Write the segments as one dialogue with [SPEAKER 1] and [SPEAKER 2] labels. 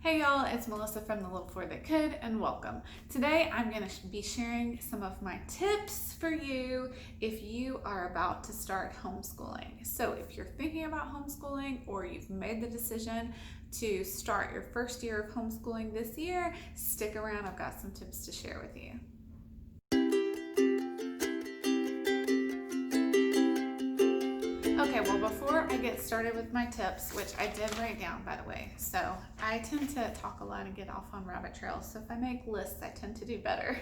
[SPEAKER 1] Hey y'all, it's Melissa from The Little Boy That Could, and welcome. Today I'm going to be sharing some of my tips for you if you are about to start homeschooling. So if you're thinking about homeschooling or you've made the decision to start your first year of homeschooling this year, stick around. I've got some tips to share with you. Okay, well, before I get started with my tips, which I did write down, by the way, so I tend to talk a lot and get off on rabbit trails, so if I make lists, I tend to do better.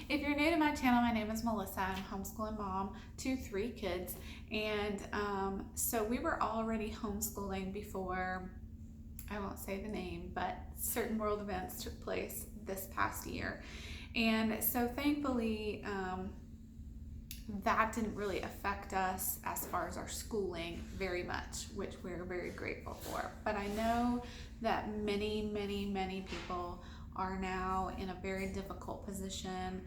[SPEAKER 1] If you're new to my channel, my name is Melissa. I'm a homeschooling mom to 3 kids, and so we were already homeschooling before, I won't say the name, but certain world events took place this past year, and so thankfully, that didn't really affect us as far as our schooling very much, which we're very grateful for. But I know that many people are now in a very difficult position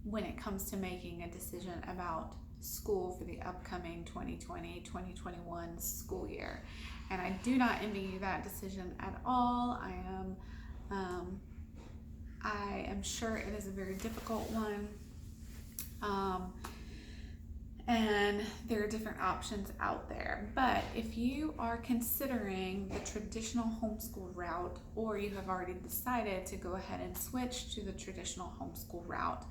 [SPEAKER 1] when it comes to making a decision about school for the upcoming 2020-2021 school year. And I do not envy you that decision at all. I am sure it is a very difficult one. And there are different options out there. But if you are considering the traditional homeschool route, or you have already decided to go ahead and switch to the traditional homeschool route,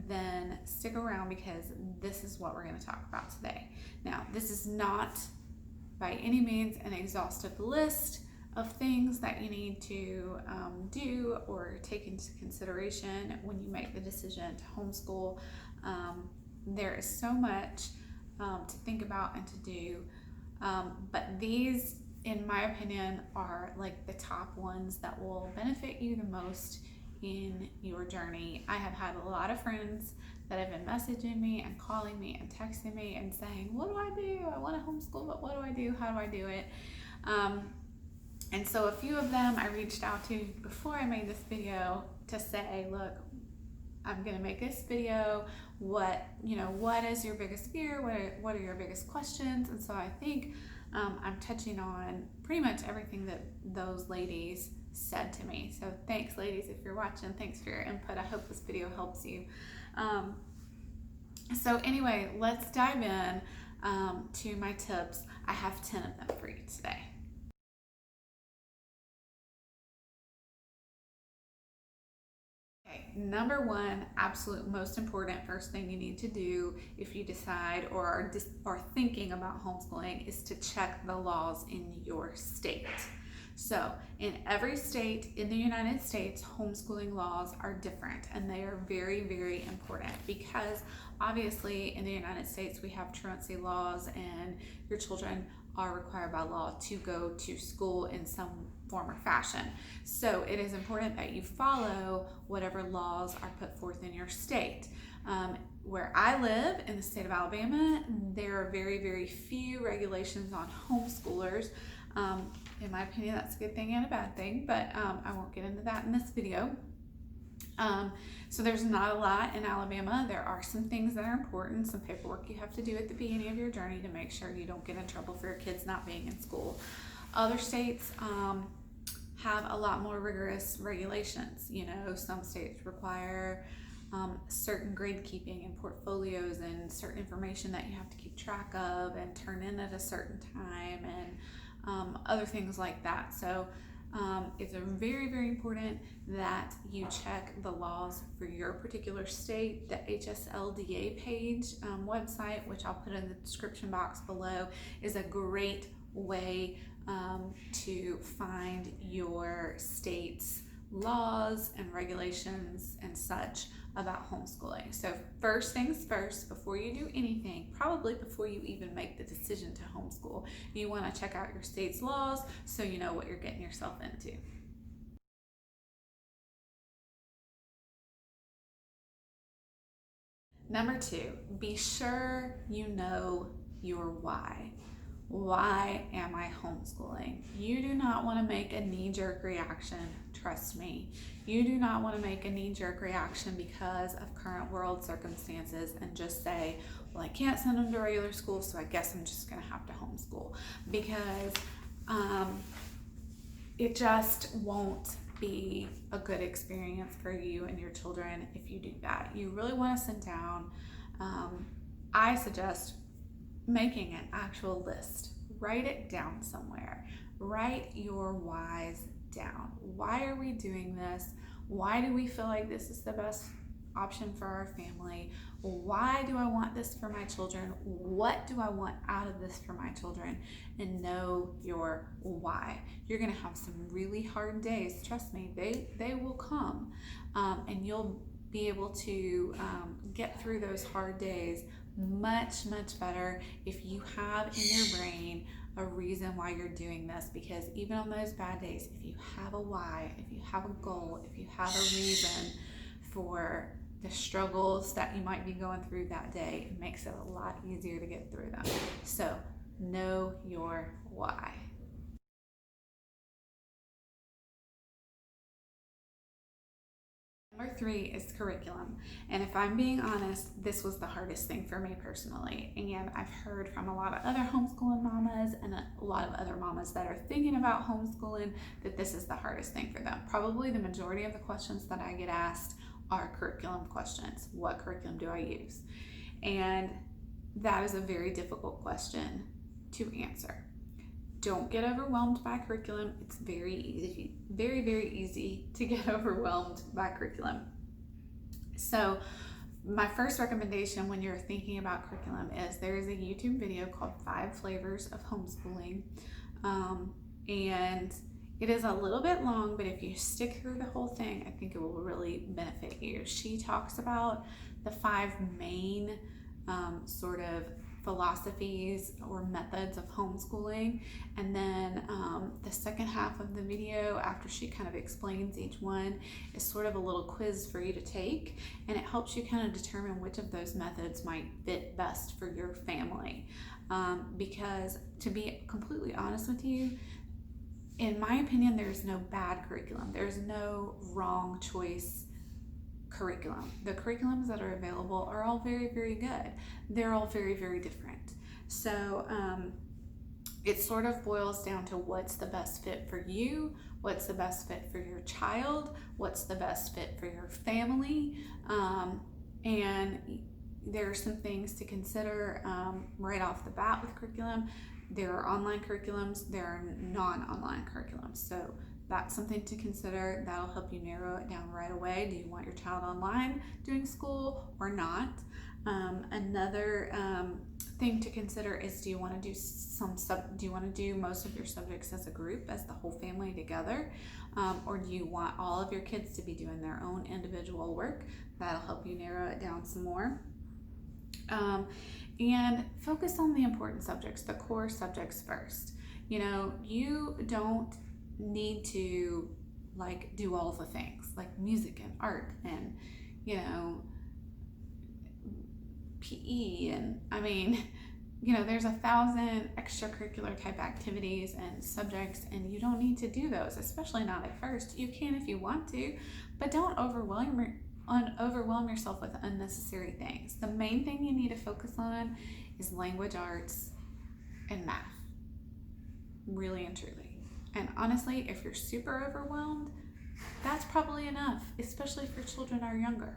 [SPEAKER 1] then stick around because this is what we're going to talk about today. Now, this is not by any means an exhaustive list of things that you need to do or take into consideration when you make the decision to homeschool. There is so much to think about and to do, but these, in my opinion, are like the top ones that will benefit you the most in your journey. I have had a lot of friends that have been messaging me and calling me and texting me and saying, what do I do? I want to homeschool, but what do I do? How do I do it? And so a few of them I reached out to before I made this video to say, look, I'm going to make this video. What is your biggest fear? What are your biggest questions? And so I think I'm touching on pretty much everything that those ladies said to me. So thanks, ladies, if you're watching. Thanks for your input. I hope this video helps you. So anyway, let's dive in to my tips. I have 10 of them for you today. Number one, absolute most important first thing you need to do if you decide or are thinking about homeschooling is to check the laws in your state. So in every state in the United States, homeschooling laws are different, and they are very important because obviously in the United States we have truancy laws, and your children are required by law to go to school in some form or fashion. So it is important that you follow whatever laws are put forth in your state. Where I live in the state of Alabama, there are very few regulations on homeschoolers. In my opinion, that's a good thing and a bad thing, but I won't get into that in this video. So there's not a lot in Alabama. There are some things that are important, some paperwork you have to do at the beginning of your journey to make sure you don't get in trouble for your kids not being in school. Other states have a lot more rigorous regulations. Some states require certain grade keeping and portfolios and certain information that you have to keep track of and turn in at a certain time, and other things like that. So it's very important that you check the laws for your particular state. The HSLDA page website, which I'll put in the description box below, is a great way to find your state's laws and regulations and such about homeschooling. So first things first, before you do anything, probably before you even make the decision to homeschool, you want to check out your state's laws so you know what you're getting yourself into. Number 2, be sure you know your why. Why am I homeschooling? You do not want to make a knee-jerk reaction. Trust me. You do not want to make a knee-jerk reaction because of current world circumstances and just say, well, I can't send them to regular school, so I guess I'm just going to have to homeschool. Because it just won't be a good experience for you and your children if you do that. You really want to sit down. I suggest making an actual list. Write it down somewhere. Write your whys down. Why are we doing this? Why do we feel like this is the best option for our family? Why do I want this for my children? What do I want out of this for my children? And know your why. You're going to have some really hard days. Trust me, they will come, and you'll be able to get through those hard days much better if you have in your brain a reason why you're doing this. Because even on those bad days, if you have a why, if you have a goal, if you have a reason for the struggles that you might be going through that day, it makes it a lot easier to get through them. So know your why. Number 3 is curriculum. And if I'm being honest, this was the hardest thing for me personally. And I've heard from a lot of other homeschooling mamas and a lot of other mamas that are thinking about homeschooling that this is the hardest thing for them. Probably the majority of the questions that I get asked are curriculum questions. What curriculum do I use? And that is a very difficult question to answer. Don't get overwhelmed by curriculum. It's very easy to get overwhelmed by curriculum. So my first recommendation when you're thinking about curriculum is there is a YouTube video called 5 Flavors of Homeschooling. And it is a little bit long, but if you stick through the whole thing, I think it will really benefit you. She talks about the 5 main sort of philosophies or methods of homeschooling, and then the second half of the video, after she kind of explains each one, is sort of a little quiz for you to take, and it helps you kind of determine which of those methods might fit best for your family. Because to be completely honest with you, in my opinion, there's no bad curriculum. There's no wrong choice curriculum. The curriculums that are available are all very good. They're all very different. So it sort of boils down to what's the best fit for you, what's the best fit for your child, what's the best fit for your family, and there are some things to consider right off the bat with curriculum. There are online curriculums, there are non-online curriculums. So that's something to consider. That'll help you narrow it down right away. Do you want your child online doing school or not? Another thing to consider is, do you want to do most of your subjects as a group, as the whole family together? Or do you want all of your kids to be doing their own individual work? That'll help you narrow it down some more. And focus on the important subjects, the core subjects first. You don't need to do all the things like music and art and PE, and there's 1,000 extracurricular type activities and subjects, and you don't need to do those, especially not at first. You can if you want to, but don't overwhelm yourself with unnecessary things. The main thing you need to focus on is language arts and math, really and truly. And honestly, if you're super overwhelmed, that's probably enough, especially if your children are younger.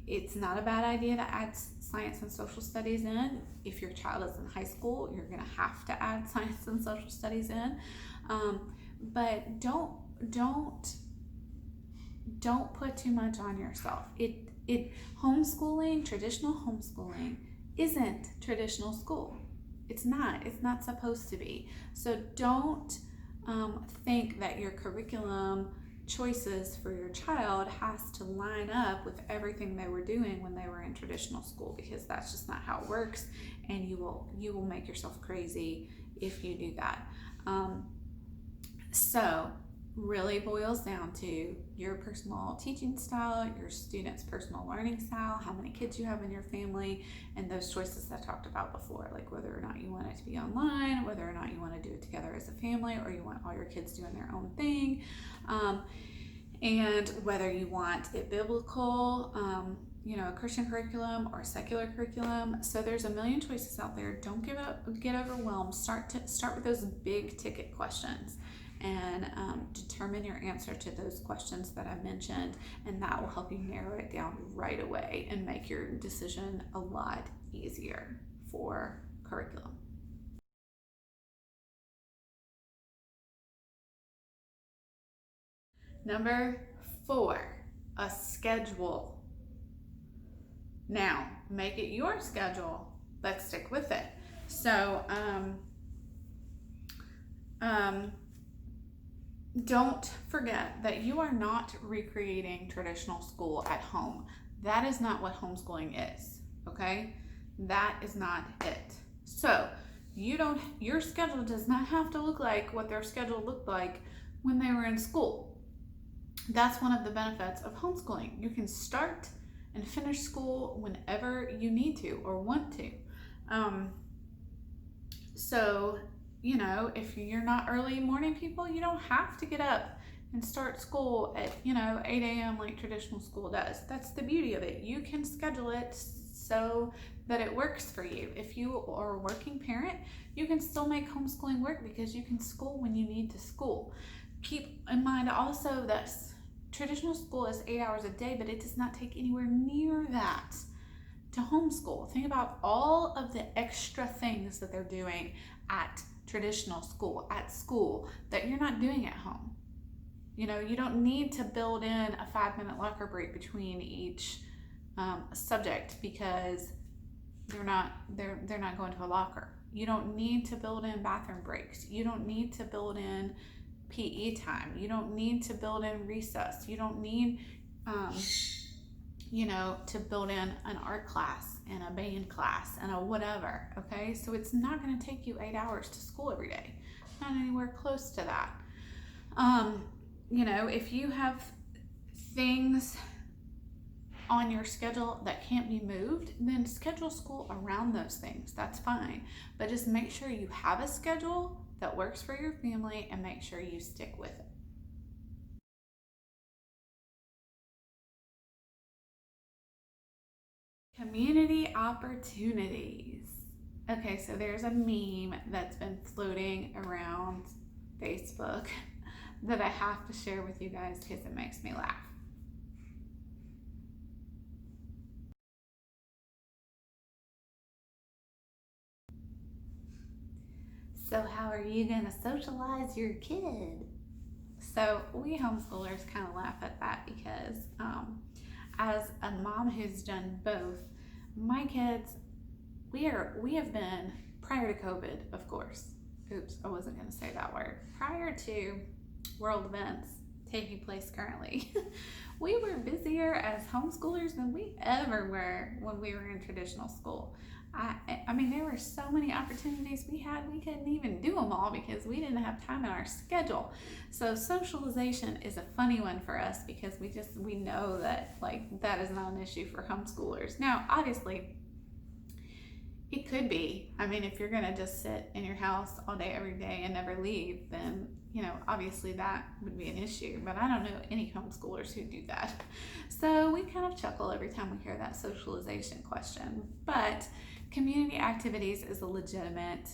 [SPEAKER 1] It's not a bad idea to add science and social studies in. If your child is in high school, you're going to have to add science and social studies in. But don't put too much on yourself. Traditional homeschooling isn't traditional school. It's not supposed to be. So don't think that your curriculum choices for your child has to line up with everything they were doing when they were in traditional school, because that's just not how it works, and you will make yourself crazy if you do that. So really boils down to your personal teaching style, your students' personal learning style, how many kids you have in your family, and those choices I talked about before, like whether or not you want it to be online, whether or not you want to do it together as a family, or you want all your kids doing their own thing, and whether you want it biblical, a Christian curriculum or secular curriculum. So there's a million choices out there. Don't get overwhelmed. Start with those big ticket questions. and determine your answer to those questions that I mentioned, and that will help you narrow it down right away and make your decision a lot easier for curriculum. Number 4, a schedule. Now, make it your schedule, but stick with it. So, don't forget that you are not recreating traditional school at home. That is not what homeschooling is, okay? That is not it. So, your schedule does not have to look like what their schedule looked like when they were in school. That's one of the benefits of homeschooling. You can start and finish school whenever you need to or want to. So, if you're not early morning people, you don't have to get up and start school at, 8 a.m. like traditional school does. That's the beauty of it. You can schedule it so that it works for you. If you are a working parent, you can still make homeschooling work because you can school when you need to school. Keep in mind also this. Traditional school is 8 hours a day, but it does not take anywhere near that to homeschool. Think about all of the extra things that they're doing at traditional school, at school, that you're not doing at home. You don't need to build in a 5-minute locker break between each subject because they're not going to a locker. You don't need to build in bathroom breaks. You don't need to build in PE time. You don't need to build in recess. You don't need, to build in an art class and a band class and a whatever, okay? So it's not going to take you 8 hours to school every day. Not anywhere close to that. If you have things on your schedule that can't be moved, then schedule school around those things. That's fine. But just make sure you have a schedule that works for your family and make sure you stick with it. Community opportunities. Okay, so there's a meme that's been floating around Facebook that I have to share with you guys because it makes me laugh. So how are you going to socialize your kid? So we homeschoolers kind of laugh at that because as a mom who's done both, my kids, we have been, prior to COVID, of course. Oops, I wasn't going to say that word. Prior to world events taking place currently, we were busier as homeschoolers than we ever were when we were in traditional school. I mean, there were so many opportunities we had, we couldn't even do them all because we didn't have time in our schedule. So socialization is a funny one for us because we know that that is not an issue for homeschoolers. Now, obviously, it could be. I mean, if you're gonna just sit in your house all day, every day and never leave, then obviously that would be an issue, but I don't know any homeschoolers who do that. So we kind of chuckle every time we hear that socialization question, but community activities is a legitimate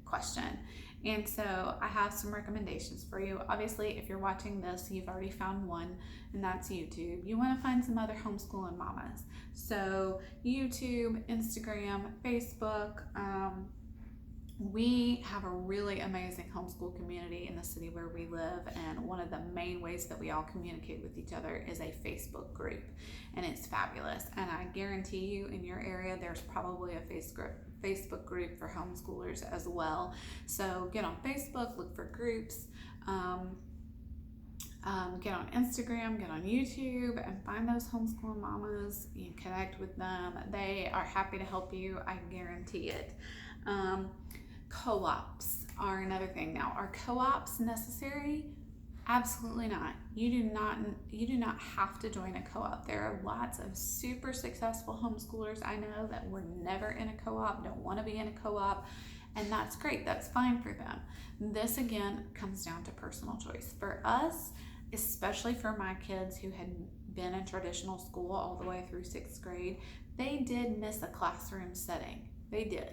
[SPEAKER 1] question. And so I have some recommendations for you. Obviously, if you're watching this, you've already found one, and that's YouTube. You want to find some other homeschooling mamas. So YouTube, Instagram, Facebook. We have a really amazing homeschool community in the city where we live, and one of the main ways that we all communicate with each other is a Facebook group, and it's fabulous. And I guarantee you in your area there's probably a Facebook group for homeschoolers as well. So get on Facebook, look for groups, get on Instagram, get on YouTube, and find those homeschooling mamas and connect with them. They are happy to help you, I guarantee it. Co-ops are another thing. Now, are co-ops necessary? Absolutely not. You do not have to join a co-op. There are lots of super successful homeschoolers I know that were never in a co-op, don't want to be in a co-op, and that's great. That's fine for them. This again comes down to personal choice. For us, especially for my kids who had been in traditional school all the way through 6th grade, they did miss a classroom setting. They did.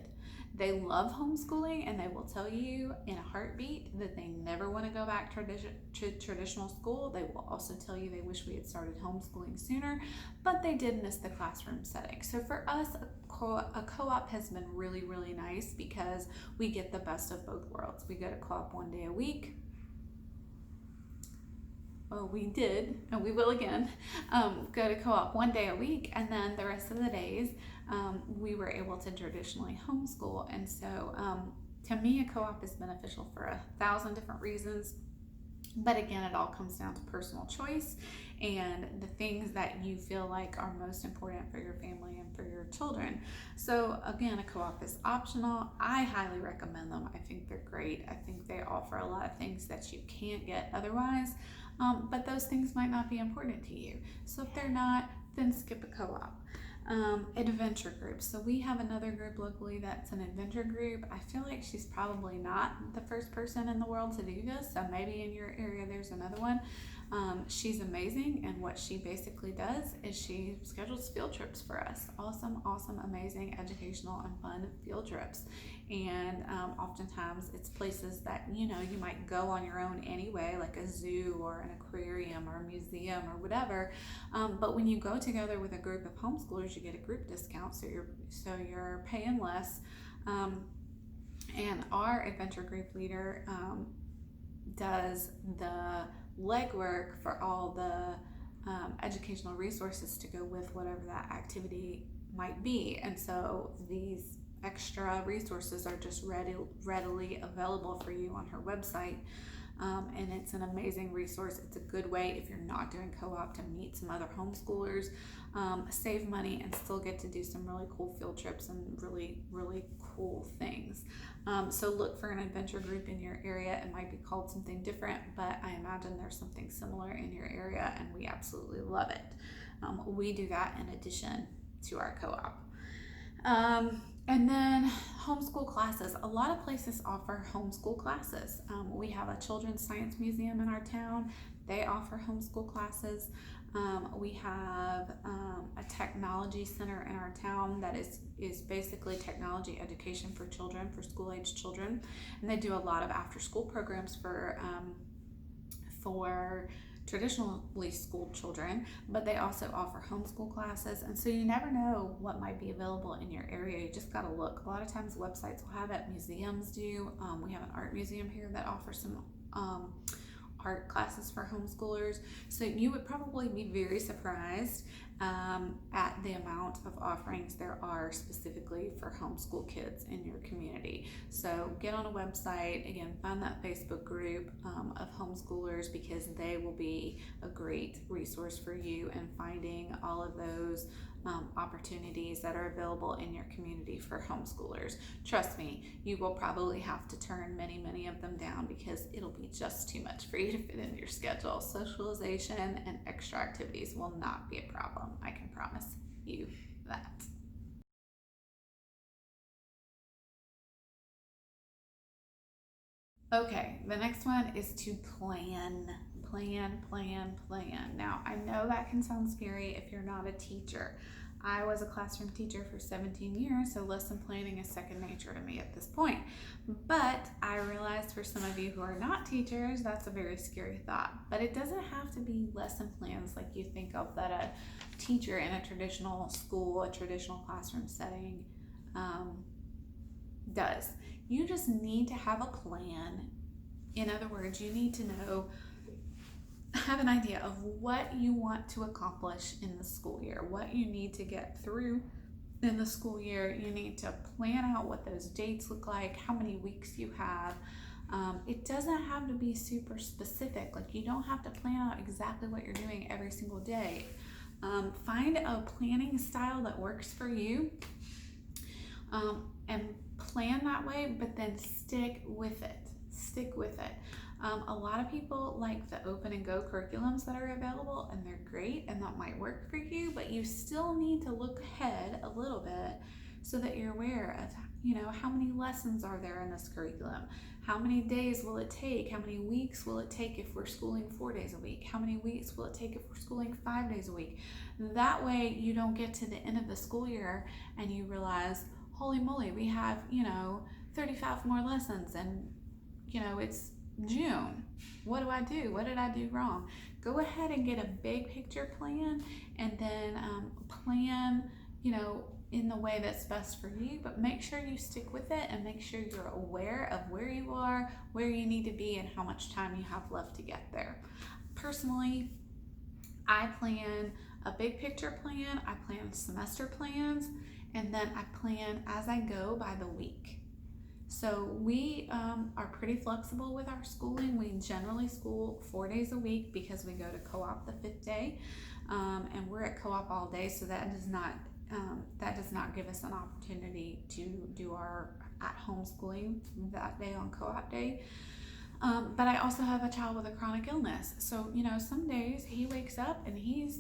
[SPEAKER 1] They love homeschooling, and they will tell you in a heartbeat that they never want to go back to traditional school. They will also tell you they wish we had started homeschooling sooner, but they did miss the classroom setting. So for us, a co-op has been really, really nice because we get the best of both worlds. We go to co-op 1 day a week. Well, we did, and we will again, go to co-op 1 day a week, and then the rest of the days we were able to traditionally homeschool. And so to me, a co-op is beneficial for 1,000 different reasons. But again, it all comes down to personal choice and the things that you feel like are most important for your family and for your children. So again, a co-op is optional. I highly recommend them. I think they're great. I think they offer a lot of things that you can't get otherwise, but those things might not be important to you. So if they're not, then skip a co-op. Adventure groups. So we have another group locally that's an adventure group. I feel like she's probably not the first person in the world to do this, so maybe in your area there's another one. She's amazing, and what she basically does is she schedules field trips for us. Awesome, amazing, educational and fun field trips. And oftentimes it's places that you might go on your own anyway, like a zoo or an aquarium or a museum or whatever. But when you go together with a group of homeschoolers, you get a group discount, so you're paying less. And our adventure group leader does the legwork for all the educational resources to go with whatever that activity might be. And so these extra resources are just readily available for you on her website. And it's an amazing resource. It's a good way, if you're not doing co-op, to meet some other homeschoolers, save money, and still get to do some really cool field trips and really, really cool things. So look for an adventure group in your area. It might be called something different, but I imagine there's something similar in your area, and we absolutely love it. We do that in addition to our co-op. And then homeschool classes. A lot of places offer homeschool classes. We have a children's science museum in our town. They offer homeschool classes. We have a technology center in our town that is basically technology education for children, for school-age children. And they do a lot of after-school programs for traditionally schooled children, but they also offer homeschool classes. And so you never know what might be available in your area. You just got to look. A lot of times websites will have it, museums do. We have an art museum here that offers some art classes for homeschoolers. So you would probably be very surprised at the amount of offerings there are specifically for homeschool kids in your community. So get on a website, again, find that Facebook group of homeschoolers, because they will be a great resource for you in finding all of those opportunities that are available in your community for homeschoolers. Trust me, you will probably have to turn many of them down because it'll be just too much for you to fit into your schedule. Socialization and extra activities will not be a problem. I can promise you that. Okay, the next one is to plan. Now, I know that can sound scary if you're not a teacher. I was a classroom teacher for 17 years, so lesson planning is second nature to me at this point. But I realize for some of you who are not teachers, that's a very scary thought. But it doesn't have to be lesson plans like you think of that a teacher in a traditional school, a traditional classroom setting does. You just need to have a plan. In other words, you need to have an idea of what you want to accomplish in the school year, what you need to get through in the school year. You need to plan out what those dates look like, how many weeks you have. It doesn't have to be super specific. Like, you don't have to plan out exactly what you're doing every single day. Find a planning style that works for you, and plan that way, but then stick with it. A lot of people like the open and go curriculums that are available, and they're great, and that might work for you, but you still need to look ahead a little bit so that you're aware of, how many lessons are there in this curriculum? How many days will it take? How many weeks will it take if we're schooling 4 days a week? How many weeks will it take if we're schooling 5 days a week? That way you don't get to the end of the school year and you realize, holy moly, we have, 35 more lessons and, it's June. What do I do? What did I do wrong? Go ahead and get a big picture plan, and then plan, in the way that's best for you, but make sure you stick with it and make sure you're aware of where you are, where you need to be, and how much time you have left to get there. Personally, I plan a big picture plan, I plan semester plans, and then I plan as I go by the week. So we are pretty flexible with our schooling. We generally school 4 days a week because we go to co-op the 5th day, and we're at co-op all day, so that does not give us an opportunity to do our at-home schooling that day on co-op day. But I also have a child with a chronic illness. So, some days he wakes up and he's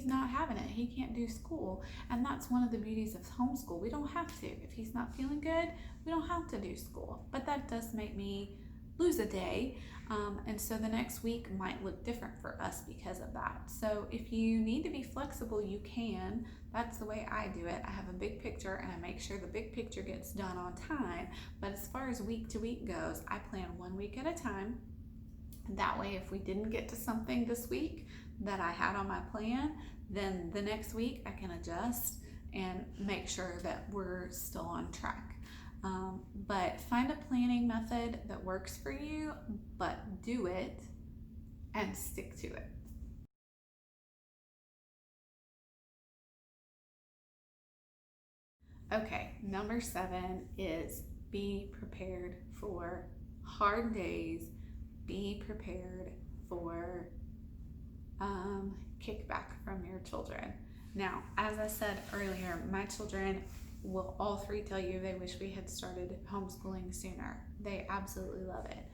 [SPEAKER 1] not having it. He can't do school. And that's one of the beauties of homeschool. We don't have to. If he's not feeling good, we don't have to do school. But that does make me lose a day. And so the next week might look different for us because of that. So if you need to be flexible, you can. That's the way I do it. I have a big picture and I make sure the big picture gets done on time. But as far as week to week goes, I plan 1 week at a time. That way, if we didn't get to something this week that I had on my plan, then the next week I can adjust and make sure that we're still on track. But find a planning method that works for you, but do it and stick to it. Okay, number 7 is be prepared for hard days. Be prepared for kickback from your children. Now, as I said earlier, my children will all 3 tell you they wish we had started homeschooling sooner. They absolutely love it.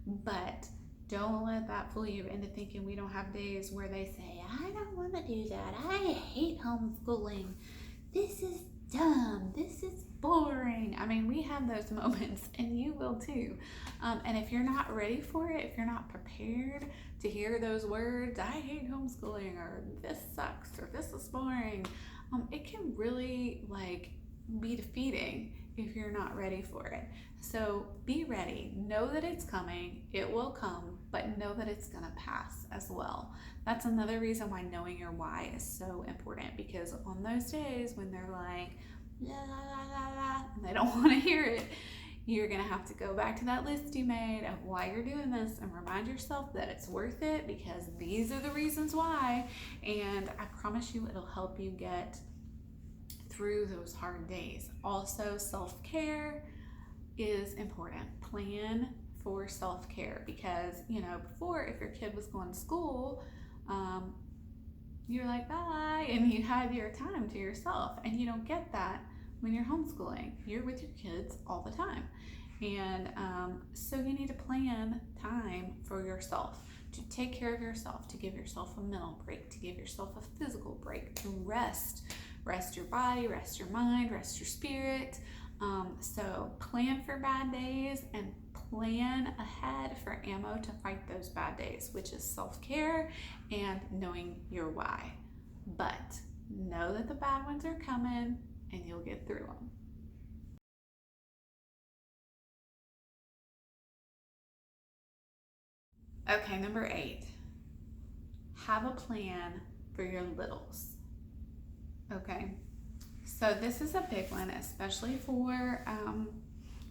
[SPEAKER 1] But don't let that fool you into thinking we don't have days where they say, I don't want to do that. I hate homeschooling. This is dumb. This is boring. I mean, we have those moments, and you will too. And if you're not ready for it, if you're not prepared to hear those words, I hate homeschooling, or this sucks, or this is boring, it can really be defeating if you're not ready for it. So be ready. Know that it's coming. It will come, but know that it's going to pass as well. That's another reason why knowing your why is so important, because on those days when they're like, la, la, la, la, la, and they don't want to hear it, you're going to have to go back to that list you made of why you're doing this and remind yourself that it's worth it because these are the reasons why. And I promise you it'll help you get through those hard days. Also, self-care is important. Plan for self-care because, before, if your kid was going to school, you're like, bye, and you had your time to yourself, and you don't get that when you're homeschooling. You're with your kids all the time. And so you need to plan time for yourself, to take care of yourself, to give yourself a mental break, to give yourself a physical break, to rest your body, rest your mind, rest your spirit. So plan for bad days and plan ahead for ammo to fight those bad days, which is self-care and knowing your why. But know that the bad ones are coming and you'll get through them. Okay, number 8, have a plan for your littles. Okay, so this is a big one, especially for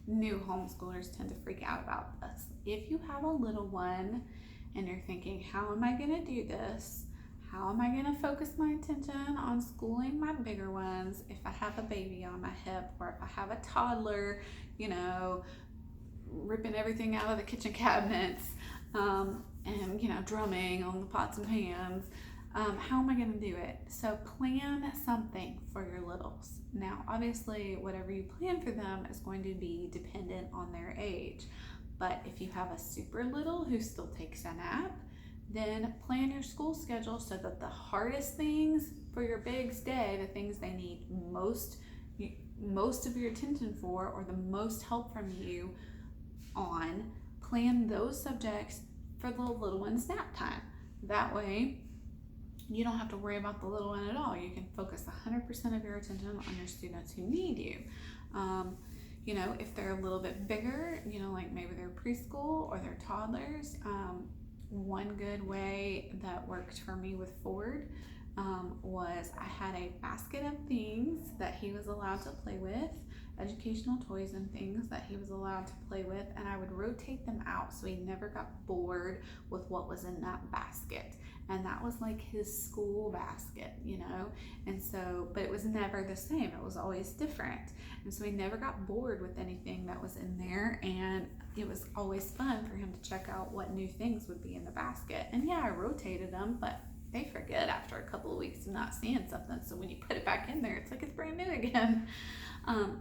[SPEAKER 1] new homeschoolers tend to freak out about this. If you have a little one and you're thinking, how am I going to do this? How am I going to focus my attention on schooling my bigger ones if I have a baby on my hip, or if I have a toddler, ripping everything out of the kitchen cabinets and, drumming on the pots and pans? How am I going to do it? So plan something for your littles. Now, obviously, whatever you plan for them is going to be dependent on their age. But if you have a super little who still takes a nap, then plan your school schedule so that the hardest things for your big's day, the things they need most of your attention for, or the most help from you on, plan those subjects for the little one's nap time. That way, you don't have to worry about the little one at all. You can focus 100% of your attention on your students who need you. You know, if they're a little bit bigger, you know, like maybe they're preschool or they're toddlers, one good way that worked for me with Ford was I had a basket of things that he was allowed to play with, educational toys and things that he was allowed to play with, and I would rotate them out so he never got bored with what was in that basket. And that was like his school basket, you know, and so, but it was never the same, it was always different. And so he never got bored with anything that was in there, and it was always fun for him to check out what new things would be in the basket. And yeah, I rotated them, but they forget after a couple of weeks of not seeing something. So when you put it back in there, it's like it's brand new again.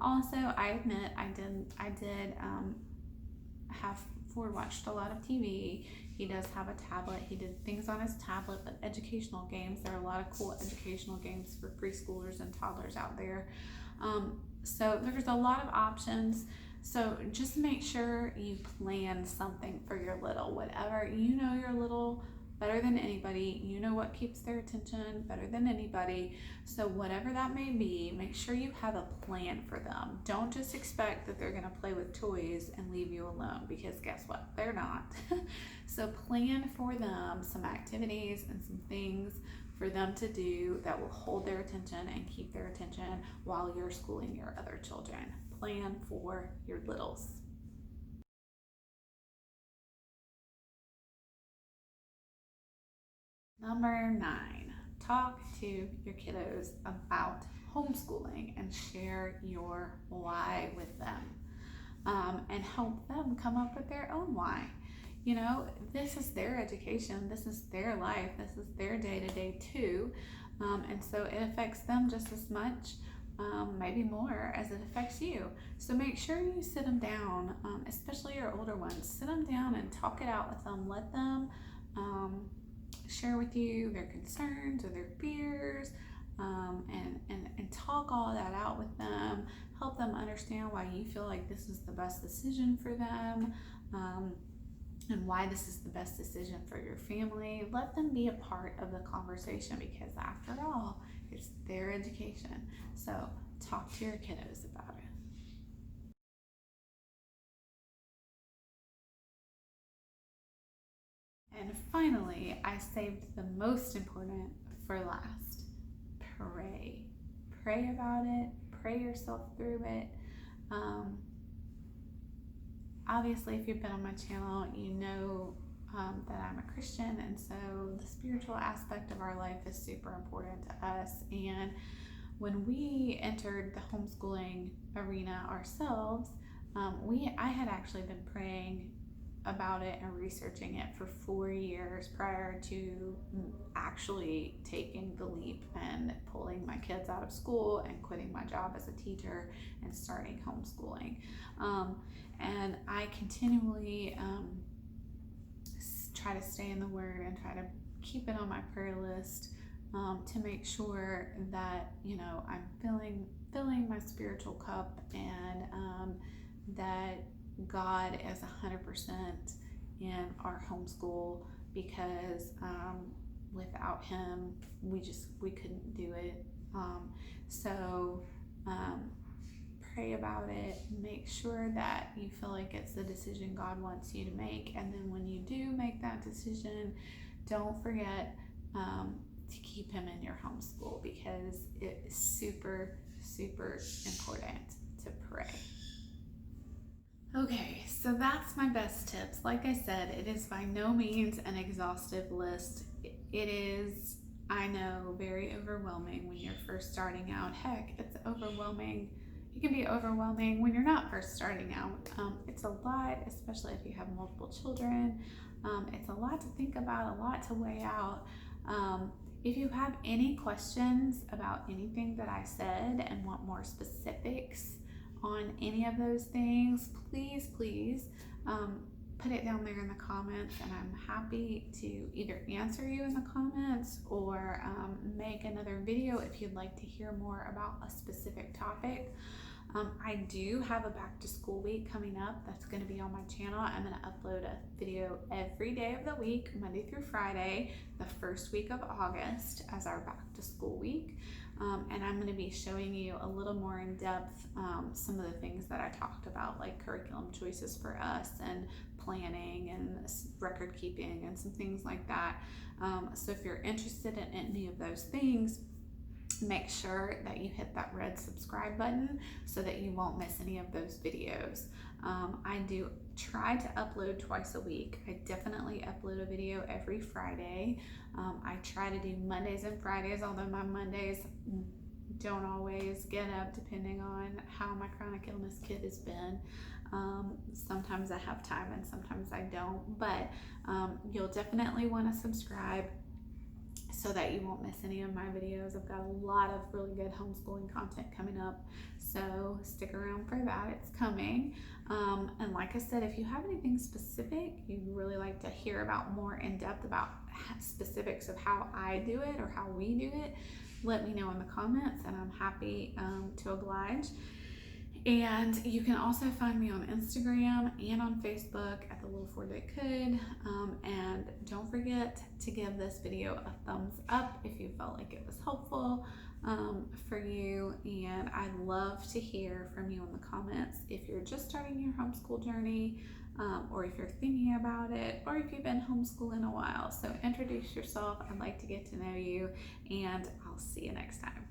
[SPEAKER 1] Also, I admit I did have Ford watched a lot of TV. He does have a tablet. He did things on his tablet, but educational games. There are a lot of cool educational games for preschoolers and toddlers out there. So there's a lot of options. So just make sure you plan something for your little, whatever, you know, your little better than anybody. You know what keeps their attention better than anybody. So whatever that may be, make sure you have a plan for them. Don't just expect that they're going to play with toys and leave you alone, because guess what? They're not. So plan for them some activities and some things for them to do that will hold their attention and keep their attention while you're schooling your other children. Plan for your littles. Number 9, talk to your kiddos about homeschooling and share your why with them, and help them come up with their own why. You know, this is their education, this is their life, this is their day-to-day too, and so it affects them just as much, maybe more, as it affects you. So make sure you sit them down, especially your older ones. Sit them down and talk it out with them. Let them share with you their concerns or their fears, and talk all that out with them. Help them understand why you feel like this is the best decision for them, and why this is the best decision for your family. Let them be a part of the conversation, because after all, it's their education. So talk to your kiddos about it. And finally, I saved the most important for last. Pray. Pray about it. Pray yourself through it. Obviously, if you've been on my channel, you know that I'm a Christian, and so the spiritual aspect of our life is super important to us. And when we entered the homeschooling arena ourselves, I had actually been praying about it and researching it for 4 years prior to actually taking the leap and pulling my kids out of school and quitting my job as a teacher and starting homeschooling. And I continually try to stay in the Word and try to keep it on my prayer list, to make sure that, you know, I'm filling my spiritual cup, and that God is 100% in our homeschool, because without Him, we couldn't do it. So pray about it. Make sure that you feel like it's the decision God wants you to make, and then when you do make that decision, don't forget to keep Him in your homeschool, because it is super, super important to pray. Okay, so that's my best tips. Like I said, it is by no means an exhaustive list. It is, I know, very overwhelming when you're first starting out. Heck, it's overwhelming. It can be overwhelming when you're not first starting out. It's a lot, especially if you have multiple children. It's a lot to think about, a lot to weigh out. If you have any questions about anything that I said and want more specifics on any of those things, please put it down there in the comments, and I'm happy to either answer you in the comments or make another video if you'd like to hear more about a specific topic. I do have a back to school week coming up that's going to be on my channel. I'm going to upload a video every day of the week, Monday through Friday, the first week of August as our back to school week. And I'm going to be showing you a little more in depth some of the things that I talked about, like curriculum choices for us and planning and record keeping and some things like that. So if you're interested in any of those things, make sure that you hit that red subscribe button so that you won't miss any of those videos. I do try to upload twice a week. I definitely upload a video every Friday. I try to do Mondays and Fridays, although my Mondays don't always get up depending on how my chronic illness kid has been. Sometimes I have time and sometimes I don't, but you'll definitely want to subscribe so that you won't miss any of my videos. I've got a lot of really good homeschooling content coming up, so stick around for that. It's coming. And like I said, if you have anything specific you'd really like to hear about more in depth about specifics of how I do it or how we do it, let me know in the comments and I'm happy to oblige. And you can also find me on Instagram and on Facebook at the Little Ford That Could. And don't forget to give this video a thumbs up if you felt like it was helpful for you. And I'd love to hear from you in the comments if you're just starting your homeschool journey, or if you're thinking about it, or if you've been homeschooling a while. So introduce yourself. I'd like to get to know you, and I'll see you next time.